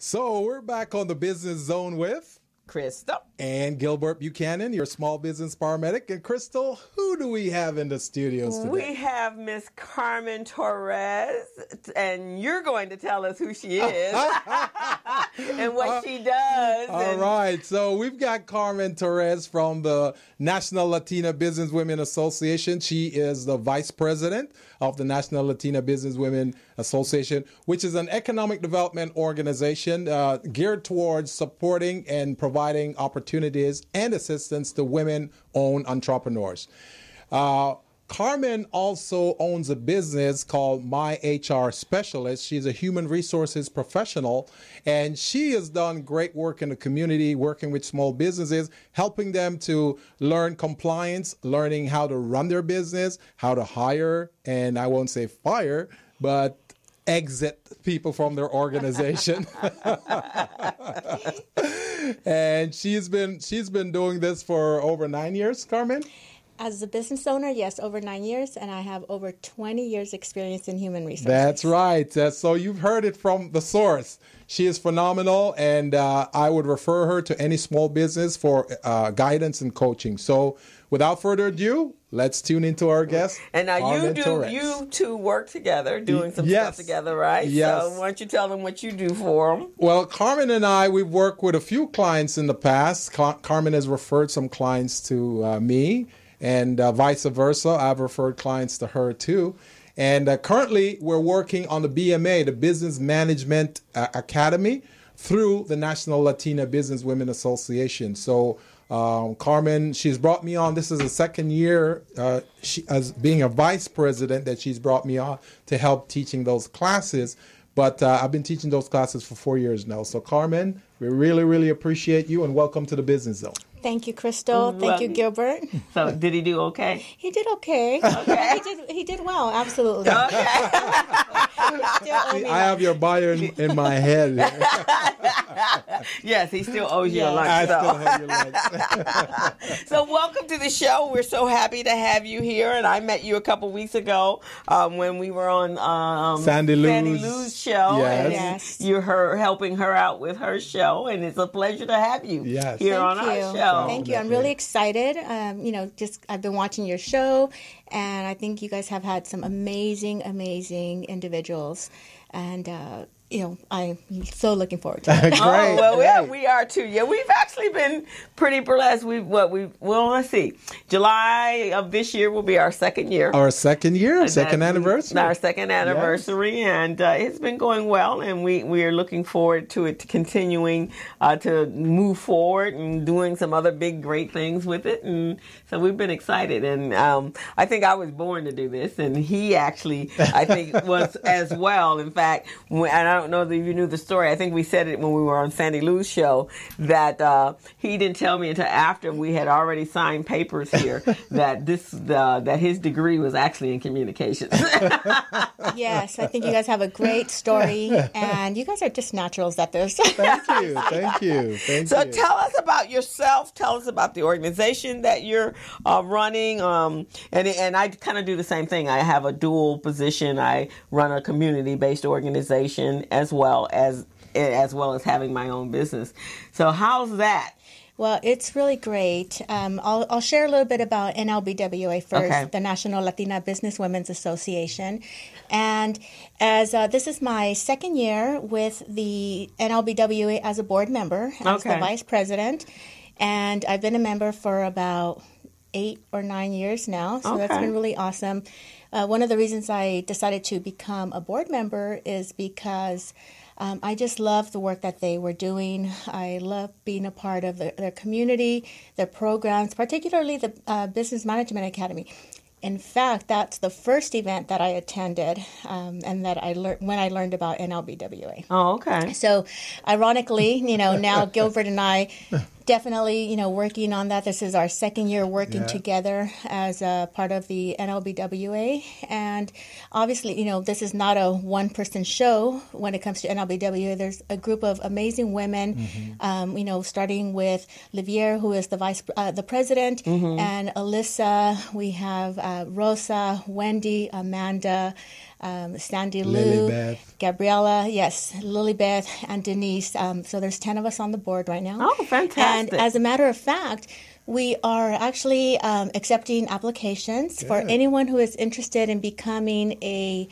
So we're back on the Business Zone with Crystal and Gilbert Buchanan, your small business paramedic. And Crystal, who do we have in the studios today? We have Miss Carmen Torres, and you're going to tell us who she is and what she does. All right. So we've got Carmen Torres from the National Latina Business Women Association. She is the vice president of the National Latina Business Women Association, which is an economic development organization geared towards supporting and providing opportunities and assistance to women-owned entrepreneurs. Carmen also owns a business called My HR Specialist. She's a human resources professional, and she has done great work in the community, working with small businesses, helping them to learn compliance, learning how to run their business, how to hire, and I won't say fire, but exit people from their organization. And she's been doing this for over 9 years, Carmen? As a business owner, yes, over 9 years, and I have over 20 years experience in human resources. That's right. So you've heard it from the source. She is phenomenal, and I would refer her to any small business for guidance and coaching. So without further ado, let's tune into our guest. And now you two work together, doing some stuff together, right? Yes. So why don't you tell them what you do for them? Well, Carmen and I, we've worked with a few clients in the past. Carmen has referred some clients to me, and vice versa. I've referred clients to her too. And currently, we're working on the BMA, the Business Management Academy, through the National Latina Business Women Association. So Carmen, she's brought me on. This is the second year as being a vice president that she's brought me on to help teaching those classes. But I've been teaching those classes for 4 years now. So Carmen, we really, really appreciate you, and welcome to the Business Zone. Thank you, Crystal. Thank you, Gilbert. So did he do okay? He did okay. Okay. He did well, absolutely. Okay. I have your bio in my head. Yes, he still owes you a lunch. I still owe you lunch. So welcome to the show. We're so happy to have you here. And I met you a couple weeks ago when we were on Sandy Lou's show. Yes. And you're helping her out with her show. And it's a pleasure to have you here on our show. Thank you. I'm really excited. I've been watching your show, and I think you guys have had some amazing individuals. And, I'm so looking forward to it. Great. Well, we are too. Yeah, we've actually been pretty blessed. Let's see. July of this year will be our second year. Our second year, second anniversary. Our second anniversary, yes. And it's been going well, and we are looking forward to it continuing to move forward and doing some other big, great things with it. And so we've been excited. And I think I was born to do this, and he actually, I think, was as well. In fact, and I don't know that you knew the story. I think we said it when we were on Sandy Lou's show that he didn't tell me until after we had already signed papers here that that his degree was actually in communications. Yes, I think you guys have a great story, and you guys are just naturals at this. Thank you. So tell us about yourself. Tell us about the organization that you're running. And I kind of do the same thing. I have a dual position. I run a community-based organization as well as having my own business. So how's that? Well, it's really great. I'll share a little bit about NLBWA first, the National Latina Business Women's Association. And as this is my second year with the NLBWA as a board member, as the vice president. And I've been a member for about 8 or 9 years now. So that's been really awesome. One of the reasons I decided to become a board member is because I just love the work that they were doing. I love being a part of their community, their programs, particularly the Business Management Academy. In fact, that's the first event that I attended and that I learned when I learned about NLBWA. Oh, okay. So ironically, now Gilbert and I definitely, working on that. This is our second year working together as a part of the NLBWA. And obviously, this is not a one-person show when it comes to NLBWA. There's a group of amazing women, starting with Livier, who is the president, and Alyssa. We have Rosa, Wendy, Amanda, Sandy Lou, Lilybeth. Gabriella, yes, Lilybeth, and Denise. So there's 10 of us on the board right now. Oh, fantastic. And as a matter of fact, we are actually accepting applications for anyone who is interested in becoming a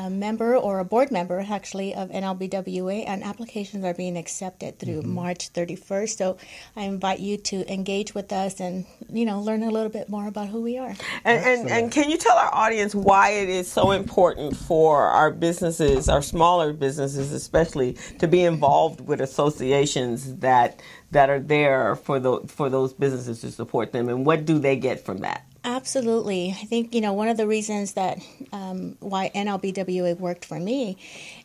member or a board member, actually, of NLBWA, and applications are being accepted through March 31st. So I invite you to engage with us and, learn a little bit more about who we are. And can you tell our audience why it is so important for our businesses, our smaller businesses especially, to be involved with associations that are there for those businesses to support them, and what do they get from that? Absolutely. I think, one of the reasons that why NLBWA worked for me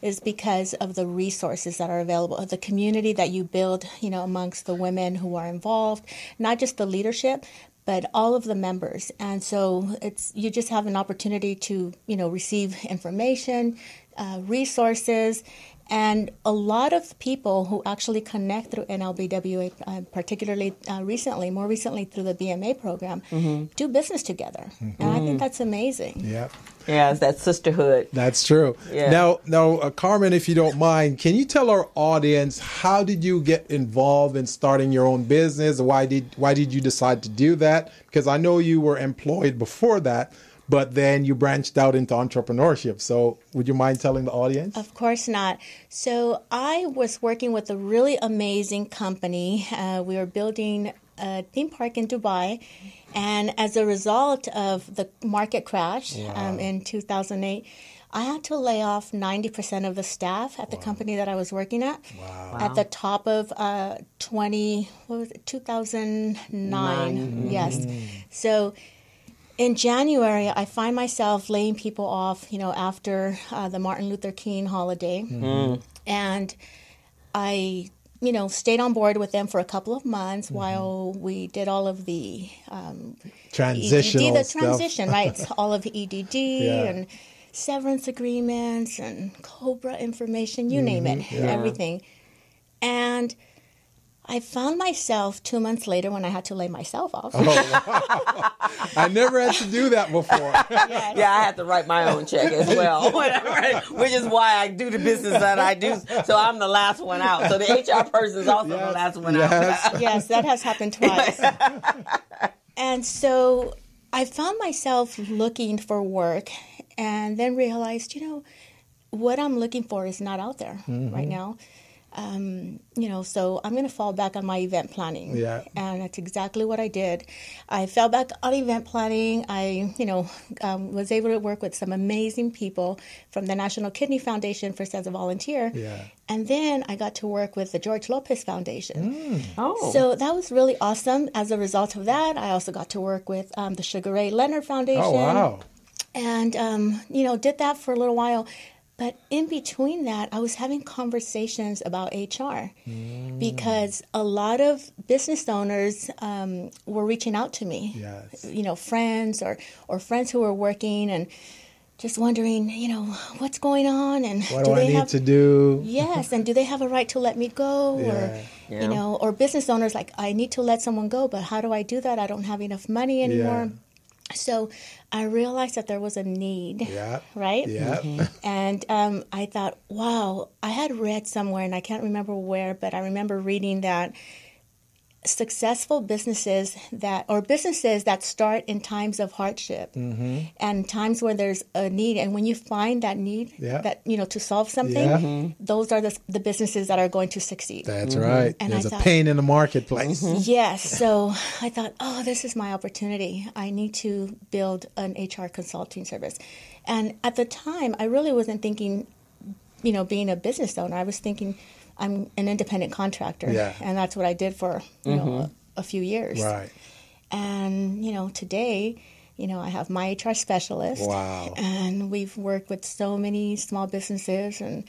is because of the resources that are available, of the community that you build, amongst the women who are involved, not just the leadership, but all of the members. And so you just have an opportunity to, receive information, resources, and a lot of people who actually connect through NLBWA, particularly more recently through the BMA program, do business together. And I think that's amazing. Yeah. Yeah, it's that sisterhood. That's true. Yeah. Now, Carmen, if you don't mind, can you tell our audience, how did you get involved in starting your own business? Why did you decide to do that? Because I know you were employed before that, but then you branched out into entrepreneurship. So would you mind telling the audience? Of course not. So I was working with a really amazing company. We were building a theme park in Dubai. And as a result of the market crash in 2008, I had to lay off 90% of the staff at the company that I was working at. Wow. At the top of 2009. Yes. So in January, I find myself laying people off, after the Martin Luther King holiday. And I, stayed on board with them for a couple of months while we did all of the transition, right? All of the EDD and severance agreements and COBRA information, you name it, everything. And I found myself 2 months later when I had to lay myself off. Oh, wow. I never had to do that before. Yes. Yeah, I had to write my own check as well, which is why I do the business that I do. So I'm the last one out. So the HR person is also the last one out. Yes, that has happened twice. And so I found myself looking for work and then realized, what I'm looking for is not out there right now. So I'm going to fall back on my event planning. Yeah. And that's exactly what I did. I fell back on event planning. I, was able to work with some amazing people from the National Kidney Foundation first as a volunteer. Yeah. And then I got to work with the George Lopez Foundation. Oh. So that was really awesome. As a result of that, I also got to work with the Sugar Ray Leonard Foundation. Oh, wow. And, did that for a little while. But in between that, I was having conversations about HR because a lot of business owners were reaching out to me, friends or friends who were working and just wondering, what's going on and what do I need to do? Yes, and do they have a right to let me go? Or business owners like, I need to let someone go, but how do I do that? I don't have enough money anymore. Yeah. So I realized that there was a need, right? Yeah. And I thought, wow, I had read somewhere, and I can't remember where, but I remember reading that successful businesses that start in times of hardship and times where there's a need, and when you find that need that to solve something, those are the businesses that are going to succeed. That's right. And there's a pain in the marketplace. Yes. So I thought, this is my opportunity. I need to build an HR consulting service. And at the time, I really wasn't thinking, being a business owner. I was thinking, I'm an independent contractor, and that's what I did for a few years. Right. And today, I have my HR specialist. Wow. And we've worked with so many small businesses and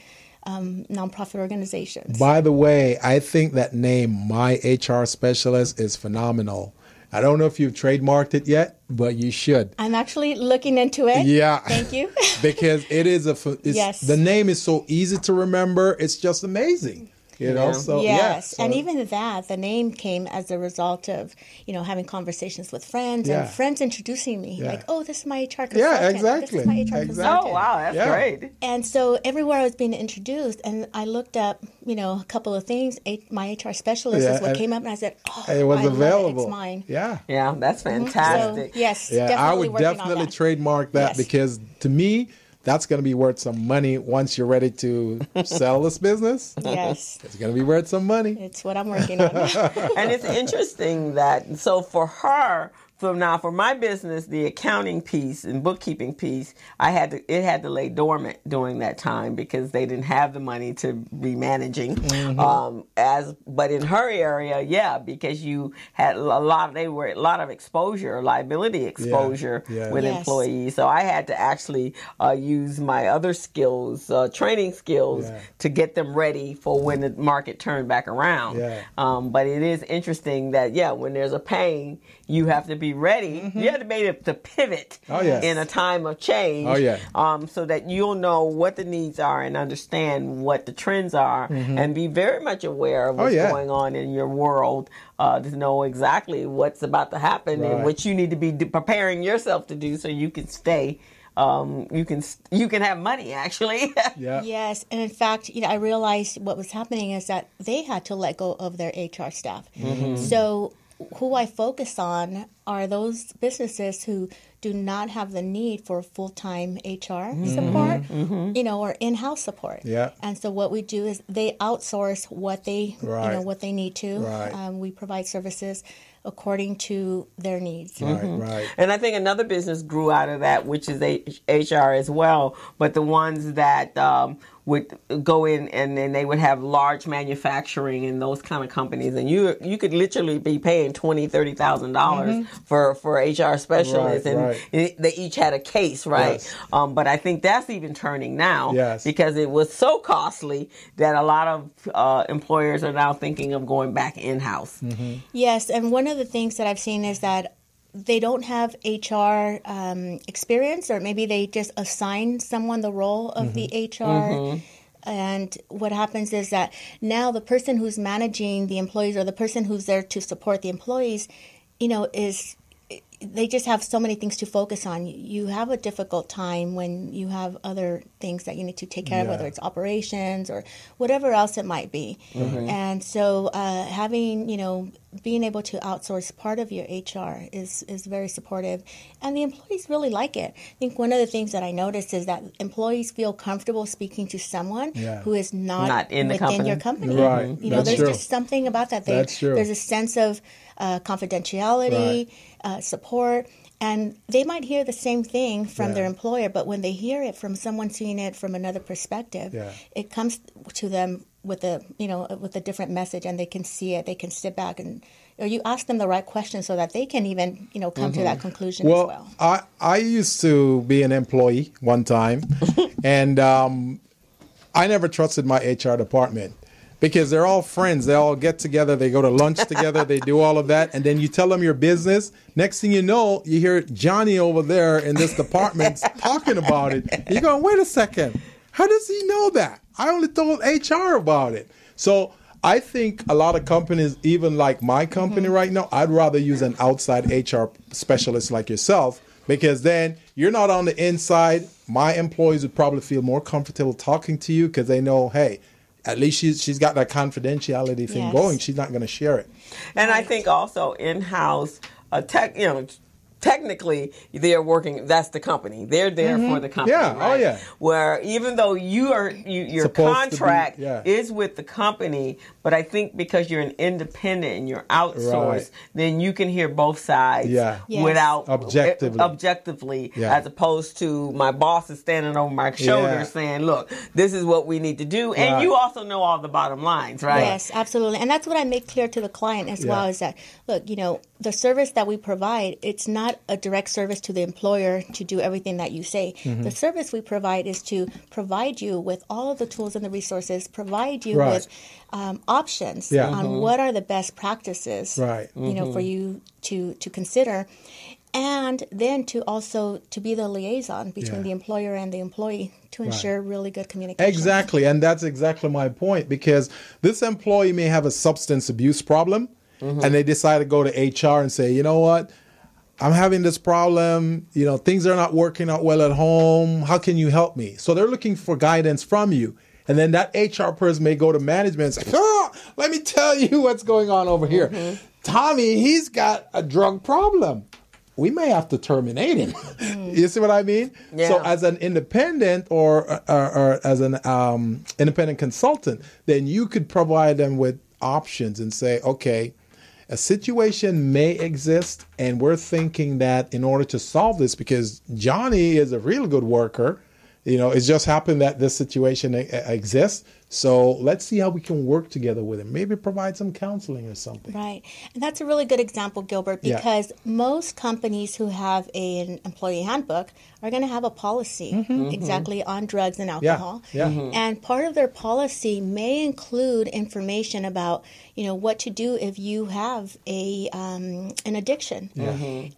nonprofit organizations. By the way, I think that name, my HR specialist, is phenomenal. I don't know if you've trademarked it yet, but you should. I'm actually looking into it. Yeah. Thank you. Because it is the name is so easy to remember. It's just amazing. you know. So yes, yeah, and even that, the name came as a result of, having conversations with friends and friends introducing me, like, oh, this is my HR consultant. Yeah, exactly. This is my HR consultant. Oh, wow, that's great. And so everywhere I was being introduced, and I looked up, a couple of things. My HR specialist is what came up, and I said, oh, it was available. It's mine. Yeah. Yeah, that's fantastic. So, yes, I would definitely trademark that because to me, that's going to be worth some money once you're ready to sell this business. Yes. It's going to be worth some money. It's what I'm working on. And it's interesting that, so for her, for my business, the accounting piece and bookkeeping piece, it had to lay dormant during that time because they didn't have the money to be managing. But in her area, because you had a lot of exposure, liability exposure with employees. So I had to actually use my other skills, training skills, to get them ready for when the market turned back around. But it is interesting that when there's a pain, you have to be ready. You have to be able to pivot in a time of change. So that you'll know what the needs are and understand what the trends are and be very much aware of what's going on in your world to know exactly what's about to happen and what you need to be preparing yourself to do so you can stay. You can have money actually. Yes, and in fact, I realized what was happening is that they had to let go of their HR staff. So who I focus on are those businesses who do not have the need for full-time HR support, or in-house support. And so what we do is they outsource what they, what they need to. We provide services according to their needs. And I think another business grew out of that, which is HR as well, but the ones that would go in and then they would have large manufacturing and those kind of companies, and you could literally be paying $20,000-$30,000 for HR specialists, and they each had a case, but I think that's even turning now because it was so costly that a lot of employers are now thinking of going back in-house. Yes, and one of the things that I've seen is that they don't have HR experience, or maybe they just assign someone the role of the HR. And what happens is that now the person who's managing the employees, or the person who's there to support the employees, they just have so many things to focus on. You have a difficult time when you have other things that you need to take care of, whether it's operations or whatever else it might be. And so having, being able to outsource part of your HR is very supportive. And the employees really like it. I think one of the things that I noticed is that employees feel comfortable speaking to someone who is not within your company. There's just something about that. There's a sense of confidentiality, support, and they might hear the same thing from their employer, but when they hear it from someone seeing it from another perspective, it comes to them with a different message, and they can see it. They can sit back and, or you ask them the right questions so that they can even come to that conclusion as well. I used to be an employee one time, and I never trusted my HR department. Because they're all friends. They all get together. They go to lunch together. They do all of that. And then you tell them your business. Next thing you know, you hear Johnny over there in this department talking about it. You're going, wait a second. How does he know that? I only told HR about it. So I think a lot of companies, even like my company right now, I'd rather use an outside HR specialist like yourself. Because then you're not on the inside. My employees would probably feel more comfortable talking to you because they know, hey, at least she's got that confidentiality thing going. She's not going to share it. And I think also in-house, technically they're working. That's the company. They're there for the company. Right? Where even though your contract is with the company, but I think because you're an independent and you're outsourced, then you can hear both sides without objectively, as opposed to my boss is standing over my shoulder saying, "Look, this is what we need to do," and you also know all the bottom lines, right? Yes, absolutely, and that's what I make clear to the client as well. Is that, look, the service that we provide, it's not a direct service to the employer to do everything that you say. The service we provide is to provide you with all of the tools and the resources, provide you with options on what are the best practices, for you to consider. And then to be the liaison between the employer and the employee to ensure really good communication. Exactly. And that's exactly my point, because this employee may have a substance abuse problem and they decide to go to HR and say, you know what, I'm having this problem, things are not working out well at home. How can you help me? So they're looking for guidance from you. And then that HR person may go to management and say, let me tell you what's going on over here. Tommy, he's got a drug problem. We may have to terminate him. You see what I mean? Yeah. So as an independent or as an independent consultant, then you could provide them with options and say, okay, a situation may exist, and we're thinking that in order to solve this, because Johnny is a real good worker, it's just happened that this situation exists. So let's see how we can work together with him. Maybe provide some counseling or something. Right. And that's a really good example, Gilbert, because most companies who have an employee handbook are going to have a policy exactly on drugs and alcohol. And part of their policy may include information about, what to do if you have an addiction.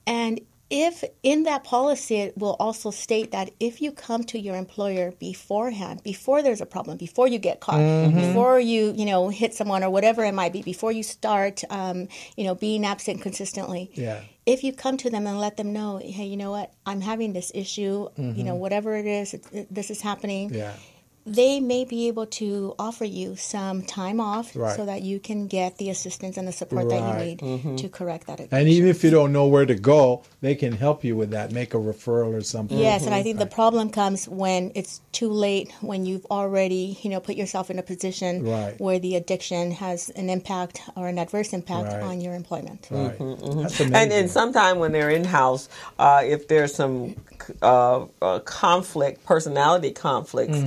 And if in that policy, it will also state that if you come to your employer beforehand, before there's a problem, before you get caught, before you, hit someone or whatever it might be, before you start, being absent consistently, if you come to them and let them know, hey, you know what, I'm having this issue, whatever it is, this is happening. They may be able to offer you some time off so that you can get the assistance and the support that you need to correct that addiction. And even if you don't know where to go, they can help you with that, make a referral or something. Yes, and I think the problem comes when it's too late, when you've already, put yourself in a position where the addiction has an impact or an adverse impact on your employment. That's amazing. And sometime when they're in-house, if there's some personality conflicts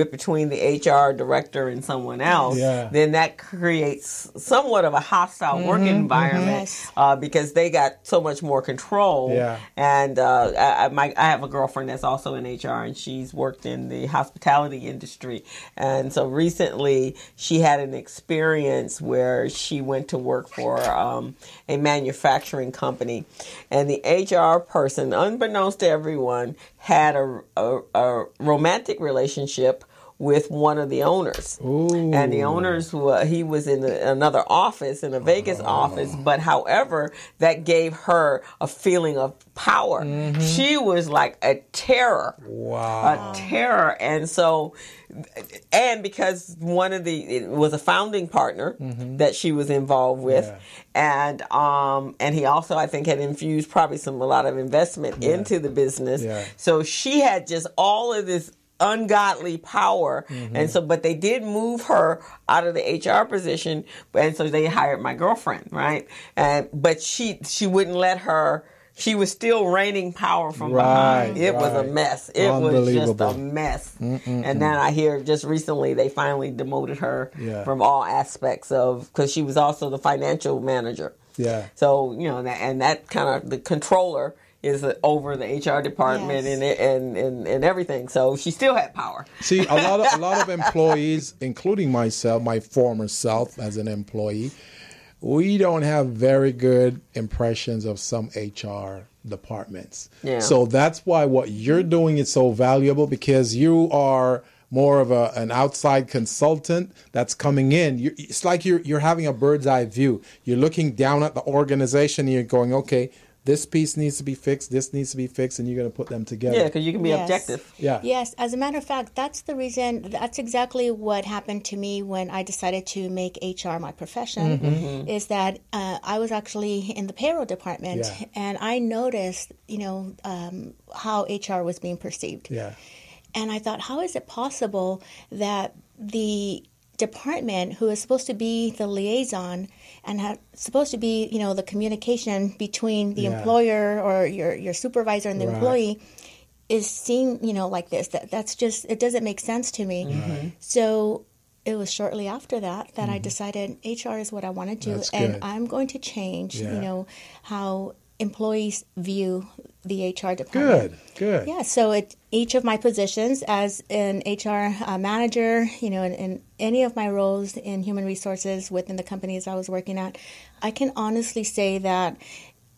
between the HR director and someone else, then that creates somewhat of a hostile work environment because they got so much more control. And I have a girlfriend that's also in HR, and she's worked in the hospitality industry. And so recently she had an experience where she went to work for a manufacturing company, and the HR person, unbeknownst to everyone, had a romantic relationship with one of the owners. And the owners, he was in another office, in a Vegas office, but however, that gave her a feeling of power. She was like a terror. A terror. And so, and because it was a founding partner that she was involved with, and he also, I think, had infused probably a lot of investment into the business. So she had just all of this ungodly power, and so, but they did move her out of the HR position, and so they hired my girlfriend, right? But she wouldn't let her. She was still reigning power from behind. It was a mess. It was just a mess. And then I hear just recently they finally demoted her from all aspects because she was also the financial manager. So and that kind of the controller is over the HR department and everything. So she still had power. See, a lot of employees, including myself, my former self as an employee, we don't have very good impressions of some HR departments. So that's why what you're doing is so valuable, because you are more of an outside consultant that's coming in. It's like you're having a bird's eye view. You're looking down at the organization and you're going, okay, this piece needs to be fixed, this needs to be fixed, and you're going to put them together. Yeah, because you can be objective. Yes, as a matter of fact, that's the reason, that's exactly what happened to me when I decided to make HR my profession, is that I was actually in the payroll department, and I noticed, how HR was being perceived. And I thought, how is it possible that the department, who is supposed to be the liaison and supposed to be, the communication between the employer or your supervisor and the employee, is seen, like this. That's just, it doesn't make sense to me. So it was shortly after that I decided HR is what I want to do, and I'm going to change, how employees view the HR department. Good. Yeah, so each of my positions as an HR manager, in any of my roles in human resources within the companies I was working at, I can honestly say that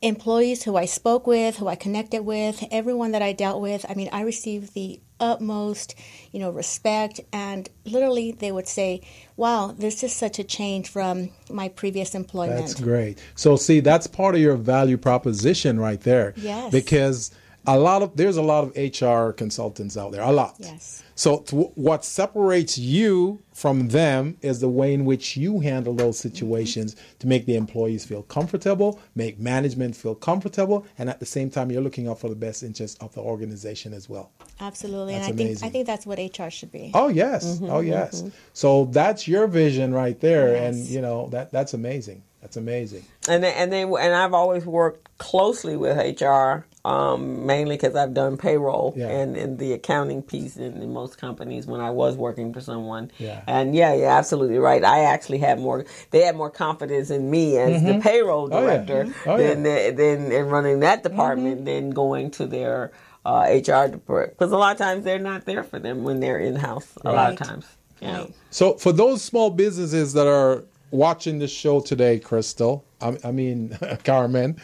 employees who I spoke with, who I connected with, everyone that I dealt with, I mean, I received the utmost, respect, and literally they would say, wow, this is such a change from my previous employment. That's great. So see, that's part of your value proposition right there. Yes. Because there's a lot of HR consultants out there, a lot. Yes. So what separates you from them is the way in which you handle those situations to make the employees feel comfortable, make management feel comfortable, and at the same time, you're looking out for the best interest of the organization as well. Absolutely. That's and amazing. I think that's what HR should be. Oh, yes. Oh, yes. So that's your vision right there. Yes. And, that's amazing. That's amazing. And I've always worked closely with HR, mainly because I've done payroll and the accounting piece in most companies when I was working for someone. Yeah. And you're absolutely right. I actually they had more confidence in me as the payroll director than in running that department than going to their HR department. Because a lot of times they're not there for them when they're in-house. A lot of times. Yeah. Right. So for those small businesses that are watching this show today, Crystal, Carmen,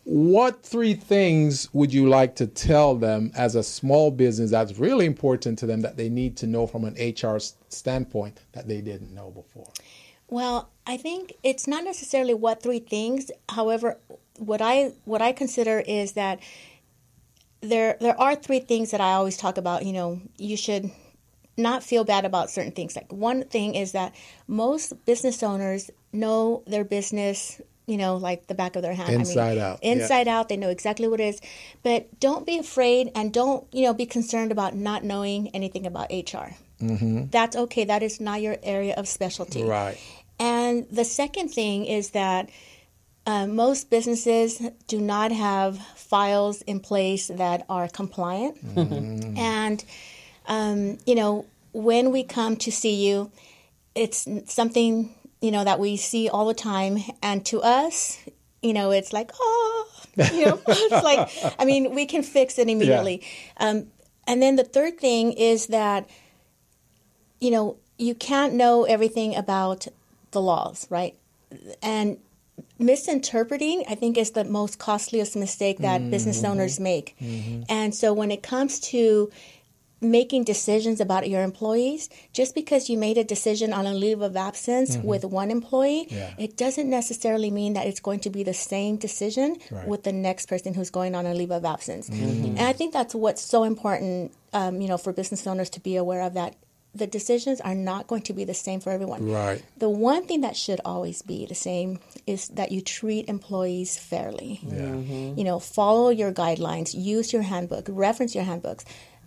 what 3 things would you like to tell them as a small business that's really important to them that they need to know from an HR standpoint that they didn't know before? Well, I think it's not necessarily what 3 things. However, what I consider is that there are 3 things that I always talk about. You should not feel bad about certain things. Like one thing is that most business owners know their business, like the back of their hand. Inside out. Inside out, they know exactly what it is. But don't be afraid and don't, be concerned about not knowing anything about HR. Mm-hmm. That's okay. That is not your area of specialty. Right. And the second thing is that most businesses do not have files in place that are compliant. Mm-hmm. And when we come to see you, it's something, that we see all the time. And to us, it's like, it's like, we can fix it immediately. Yeah. And then the third thing is that, you can't know everything about the laws, right? And misinterpreting, I think, is the most costliest mistake that business owners make. Mm-hmm. And so when it comes to making decisions about your employees, just because you made a decision on a leave of absence with one employee, it doesn't necessarily mean that it's going to be the same decision with the next person who's going on a leave of absence. Mm-hmm. And I think that's what's so important, for business owners to be aware of, that the decisions are not going to be the same for everyone. Right. The one thing that should always be the same is that you treat employees fairly. Yeah. Mm-hmm. Follow your guidelines, use your handbook, reference your handbooks.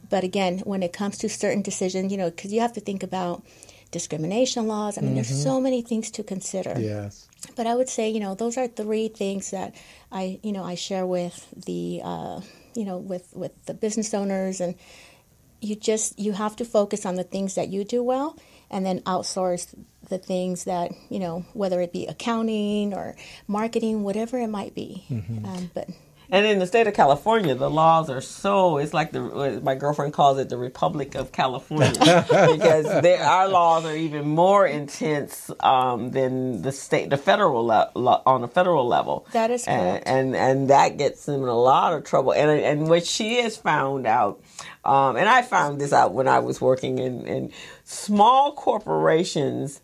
But again, when it comes to certain decisions, because you have to think about discrimination laws. There's so many things to consider. Yes. But I would say, those are 3 things that I share with the, with the business owners. And you have to focus on the things that you do well, and then outsource the things that, whether it be accounting or marketing, whatever it might be. Mm-hmm. And in the state of California, the laws are it's like my girlfriend calls it the Republic of California, because our laws are even more intense than the federal on the federal level. That is correct. And that gets them in a lot of trouble. And what she has found out, and I found this out when I was working in small corporations,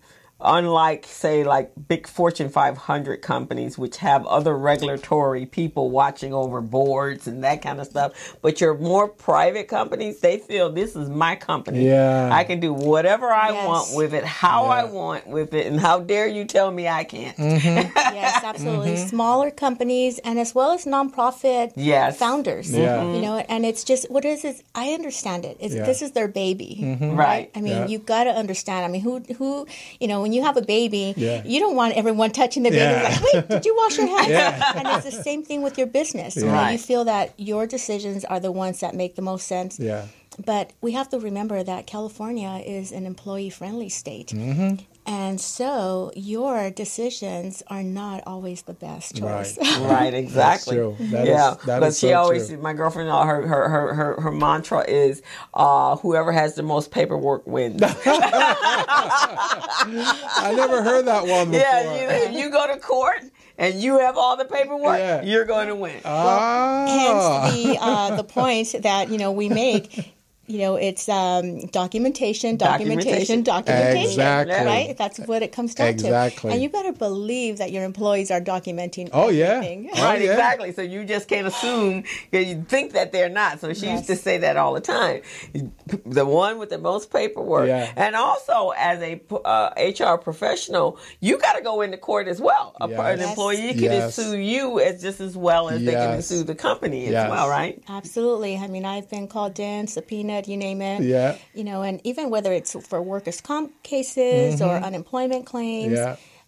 unlike, say, like big Fortune 500 companies, which have other regulatory people watching over boards and that kind of stuff. But your more private companies, they feel this is my company. Yeah. I can do whatever I want with it, how I want with it, and how dare you tell me I can't. Mm-hmm. Yes, absolutely. Mm-hmm. Smaller companies, and as well as nonprofit founders. Yeah. And it's just, what is it? I understand it. This is their baby. Mm-hmm. Right. You've got to understand. Who when you have a baby, you don't want everyone touching the baby. Like, wait, did you wash your hands? Yeah. And it's the same thing with your business. Yeah. You feel that your decisions are the ones that make the most sense. Yeah. But we have to remember that California is an employee-friendly state. Mm-hmm. And so your decisions are not always the best choice. Right, exactly. That's true. That is she so always, true. My girlfriend, her mantra is, whoever has the most paperwork wins. I never heard that one before. Yeah, you go to court and you have all the paperwork, you're going to win. Hence the point that we make. It's documentation. Exactly. Right? That's what it comes down to. And you better believe that your employees are documenting everything. Right, exactly. So you just can't assume, you think that they're not. So she used to say that all the time. The one with the most paperwork. Yeah. And also, as a HR professional, you got to go into court as well. An employee can sue you just as well as they can sue the company as well, right? Absolutely. I mean, I've been called in, subpoenaed, you name it. Yeah. And even whether it's for workers' comp cases or unemployment claims,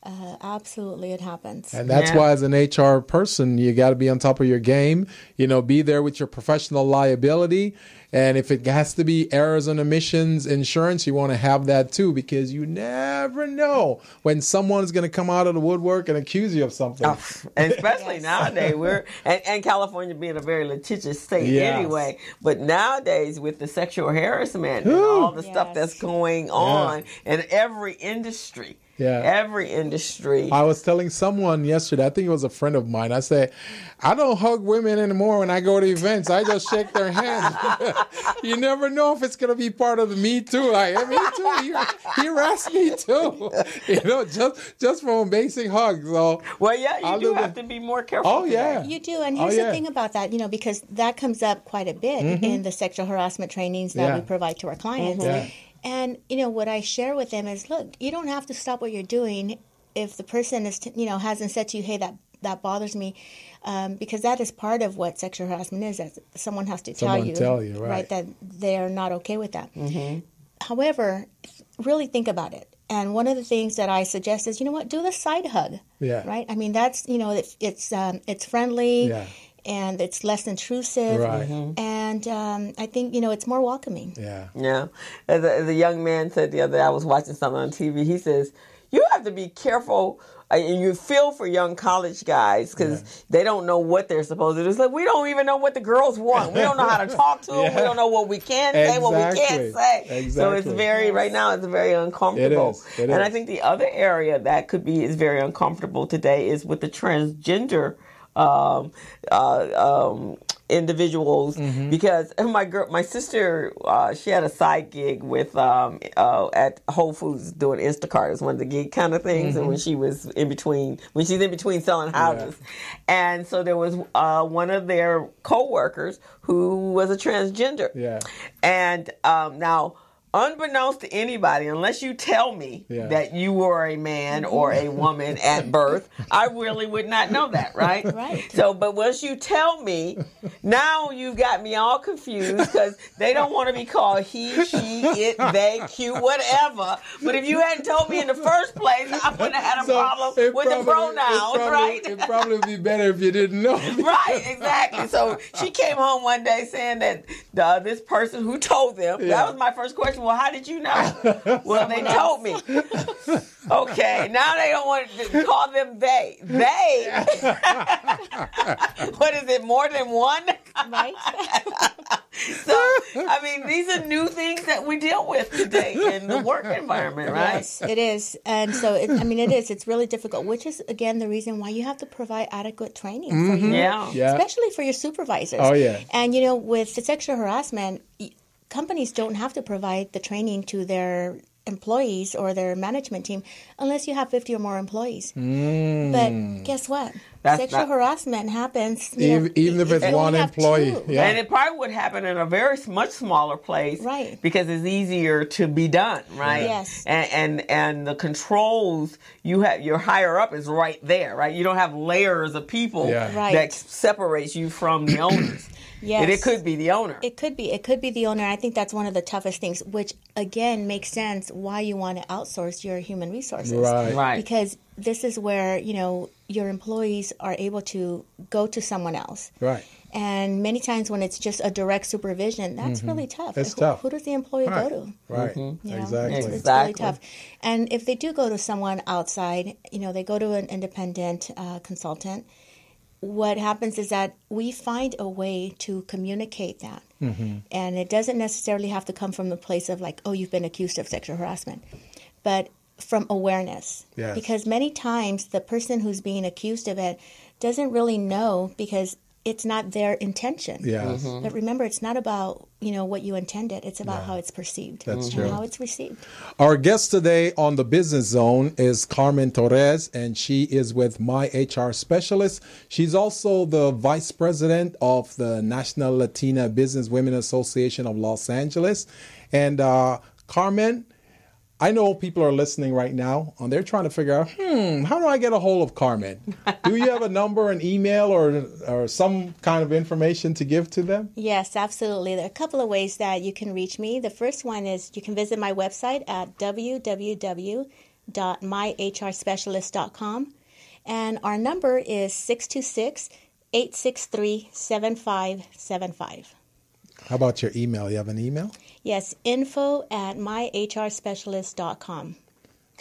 absolutely it happens. And that's why as an HR person, you got to be on top of your game, be there with your professional liability. And if it has to be errors and omissions insurance, you want to have that too, because you never know when someone's going to come out of the woodwork and accuse you of something. Oh, and especially nowadays, and California being a very litigious state anyway. But nowadays, with the sexual harassment and all the stuff that's going on in every industry. Yeah. Every industry. I was telling someone yesterday, I think it was a friend of mine, I said, I don't hug women anymore when I go to events. I just shake their hands. You never know if it's going to be part of the Me Too. Like, me too. He harassed me too. Just from a basic hug. So, well, you do have to be more careful. Oh, yeah. You do. And here's the thing about that, because that comes up quite a bit in the sexual harassment trainings that we provide to our clients. Yeah. And, what I share with them is, look, you don't have to stop what you're doing if the person is, hasn't said to you, hey, that bothers me, because that is part of what sexual harassment is. That someone has to tell you, right, that they're not okay with that. Mm-hmm. However, really think about it. And one of the things that I suggest is, do the side hug. Yeah. Right? I mean, that's, it's friendly. Yeah. And it's less intrusive, right. And I think, it's more welcoming. Yeah. Yeah. As a young man said the other day, I was watching something on TV, he says, you have to be careful, and you feel for young college guys, because they don't know what they're supposed to do. It's like, we don't even know what the girls want. We don't know how to talk to them. We don't know what we can say, what we can't say. Exactly. So it's right now it's very uncomfortable. It is. I think the other area that is very uncomfortable today is with the transgender individuals, because my sister, she had a side gig with at Whole Foods doing Instacart. It was one of the gig kind of things, and when she's in between selling houses, and so there was one of their coworkers who was a transgender, and now, unbeknownst to anybody, unless you tell me that you were a man or a woman at birth, I really would not know that, right? Right. So, but once you tell me, now you've got me all confused, because they don't want to be called he, she, it, they, Q, whatever. But if you hadn't told me in the first place, I wouldn't have had a problem with the pronouns, right? It'd probably be better if you didn't know. Right, exactly. So she came home one day saying that this person who told them, that was my first question. Well, how did you know? Well, they told me. Okay, now they don't want to call them they. They? What is it, more than one? Right. So, I mean, these are new things that we deal with today in the work environment, right? Yes, it is. And so, it is. It's really difficult, which is, again, the reason why you have to provide adequate training for especially for your supervisors. Oh, yeah. And, with the sexual harassment, companies don't have to provide the training to their employees or their management team unless you have 50 or more employees. But guess what? Sexual harassment happens. Even if it's one employee. Yeah. And it probably would happen in a very much smaller place. Right. Because it's easier to be done, right? Yes. And the controls, your higher up is right there, right? You don't have layers of people that separates you from the owners. Yes. And it could be the owner. It could be the owner. I think that's one of the toughest things, which again makes sense why you want to outsource your human resources. Right. Because this is where, your employees are able to go to someone else. Right. And many times when it's just a direct supervision, that's really tough. It's tough. Who does the employee go to? Right. Exactly. It's really tough. And if they do go to someone outside, they go to an independent consultant, what happens is that we find a way to communicate that. And it doesn't necessarily have to come from the place of like, oh, you've been accused of sexual harassment. But from awareness. Yes. Because many times the person who's being accused of it doesn't really know because it's not their intention. Yes. But remember, it's not about, what you intended. It's about how it's perceived. That's true. And how it's received. Our guest today on the Business Zone is Carmen Torres, and she is with My HR Specialist. She's also the Vice President of the National Latina Business Women Association of Los Angeles. And Carmen, I know people are listening right now, and they're trying to figure out, how do I get a hold of Carmen? Do you have a number, an email, or some kind of information to give to them? Yes, absolutely. There are a couple of ways that you can reach me. The first one is you can visit my website at www.myhrspecialist.com. And our number is 626-863-7575. How about your email? You have an email? Yes, info@myhrspecialist.com.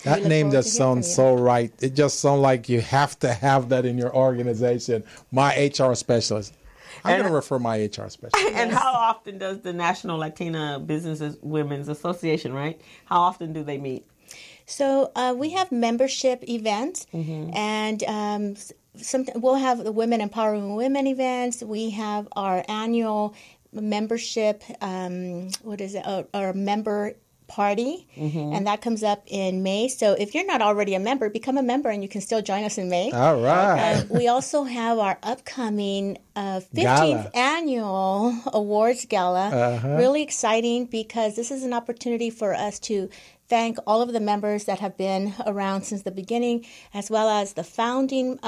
That name just sounds so right. It just sounds like you have to have that in your organization. My HR Specialist. I'm going to refer my HR Specialist. And how often does the National Latina Business Women's Association, right? How often do they meet? So we have membership events, and we'll have the Women Empowering Women events. We have our annual membership, our member party, and that comes up in May. So if you're not already a member, become a member and you can still join us in May. All right. We also have our upcoming 15th annual awards gala. Really exciting because this is an opportunity for us to thank all of the members that have been around since the beginning, as well as the founding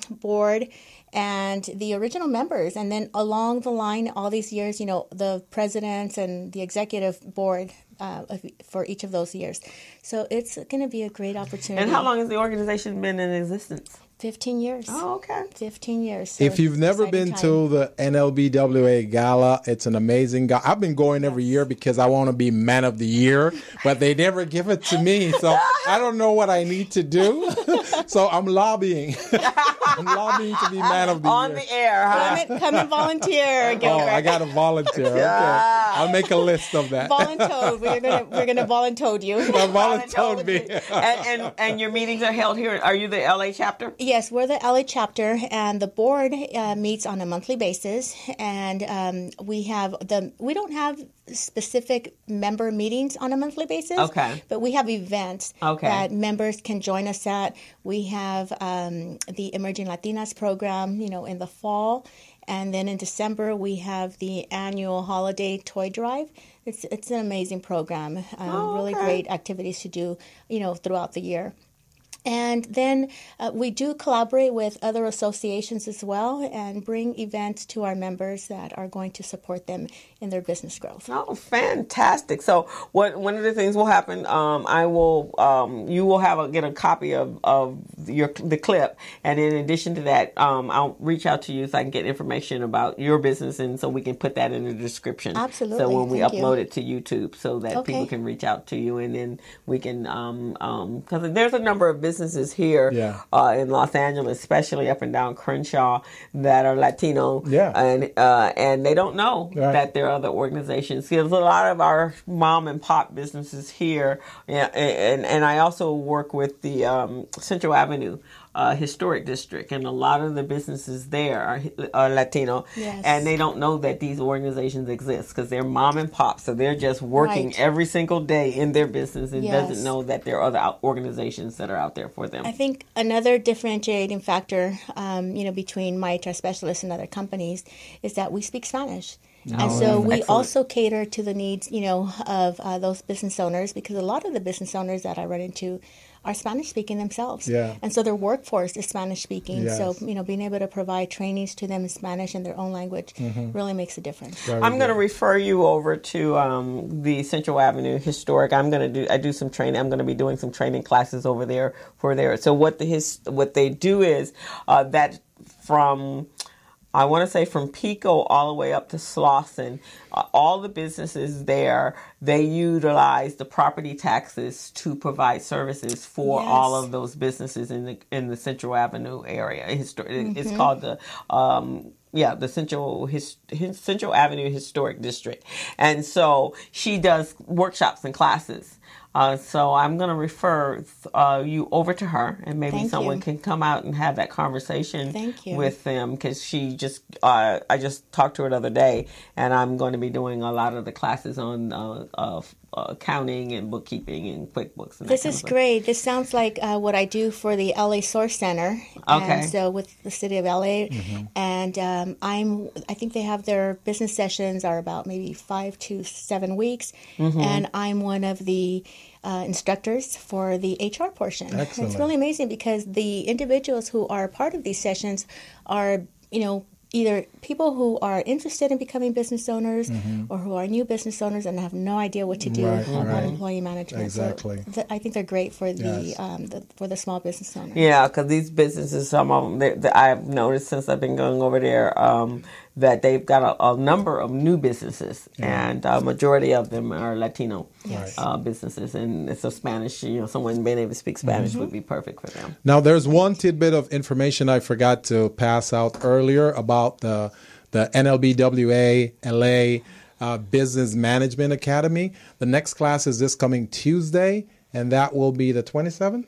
board and the original members. And then along the line, all these years, the presidents and the executive board for each of those years. So it's going to be a great opportunity. And how long has the organization been in existence? 15 years. Oh, okay. 15 years. So if you've never been to the NLBWA Gala, it's an amazing gala. I've been going every year because I want to be Man of the Year, but they never give it to me. So I don't know what I need to do. So I'm lobbying. I'm lobbying to be Man of the Year. On the air, huh? Come and volunteer, Gilbert. Oh, I got to volunteer. Okay. I'll make a list of that. Voluntoed. We're gonna voluntoed you. Voluntoed me. And your meetings are held here. Are you the LA chapter? Yes, we're the LA chapter, and the board meets on a monthly basis. And we don't have specific member meetings on a monthly basis. Okay. But we have events that members can join us at. We have the Emerging Latinas program, in the fall. And then in December, we have the annual holiday toy drive. It's an amazing program. Really great activities to do, throughout the year. And then we do collaborate with other associations as well and bring events to our members that are going to support them in their business growth. Oh, fantastic. So one of the things will happen, you will get a copy of the clip. And in addition to that, I'll reach out to you so I can get information about your business, and so we can put that in the description. Absolutely. So when we upload it to YouTube so that people can reach out to you, and then we can, because there's a number of businesses here in Los Angeles, especially up and down Crenshaw, that are Latino, and they don't know that there are other organizations. There's a lot of our mom and pop businesses here, and I also work with the Central Avenue Historic District, and a lot of the businesses there are Latino, and they don't know that these organizations exist because they're mom and pop, so they're just working every single day in their business and doesn't know that there are other organizations that are out there for them. I think another differentiating factor, between My HR Specialists and other companies is that we speak Spanish. And so we also cater to the needs, of those business owners, because a lot of the business owners that I run into are Spanish-speaking themselves. Yeah. And so their workforce is Spanish-speaking. Yes. So, being able to provide trainings to them in Spanish in their own language really makes a difference. I'm going to refer you over to the Central Avenue Historic. I do some training. I'm going to be doing some training classes over there for there. So what they do is that from... I want to say from Pico all the way up to Slauson, all the businesses there, they utilize the property taxes to provide services for all of those businesses in the Central Avenue area. It's called the Central Avenue Historic District. And so she does workshops and classes So I'm going to refer you over to her, and maybe someone can come out and have that conversation with them, because she just I just talked to her the other day, and I'm going to be doing a lot of the classes on accounting and bookkeeping and QuickBooks. And this is great. This sounds like what I do for the LA Source Center. Okay. And so with the city of LA, and I think they have their business sessions are about maybe 5 to 7 weeks, and I'm one of the instructors for the HR portion. Excellent. It's really amazing because the individuals who are part of these sessions are, either people who are interested in becoming business owners or who are new business owners and have no idea what to do about employee management. Exactly. So I think they're great for for the small business owners. Yeah, because these businesses, some of them, I've noticed since I've been going over there, that they've got a number of new businesses, and a majority of them are Latino businesses, and it's a Spanish. Someone being able to speak Spanish would be perfect for them. Now, there's one tidbit of information I forgot to pass out earlier about the NLBWA LA Business Management Academy. The next class is this coming Tuesday, and that will be the 27th?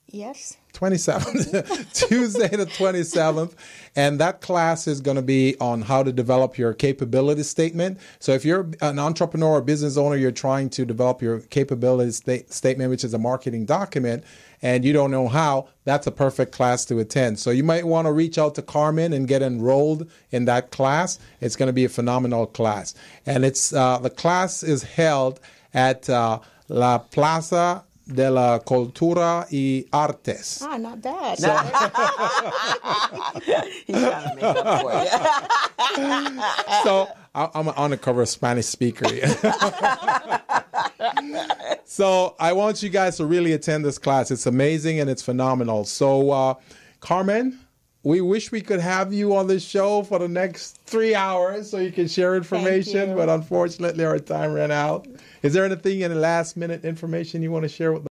Yes. 27th, Tuesday the 27th. And that class is going to be on how to develop your capability statement. So if you're an entrepreneur or business owner, you're trying to develop your capability statement, which is a marketing document, and you don't know how, that's a perfect class to attend. So you might want to reach out to Carmen and get enrolled in that class. It's going to be a phenomenal class. And it's the class is held at La Plaza de la Cultura y Artes. Ah, not bad. He's trying to make up for it. So I'm an undercover Spanish speaker. So I want you guys to really attend this class. It's amazing and it's phenomenal. So Carmen, we wish we could have you on the show for the next 3 hours so you can share information, but unfortunately our time ran out. Is there anything in the last minute information you want to share with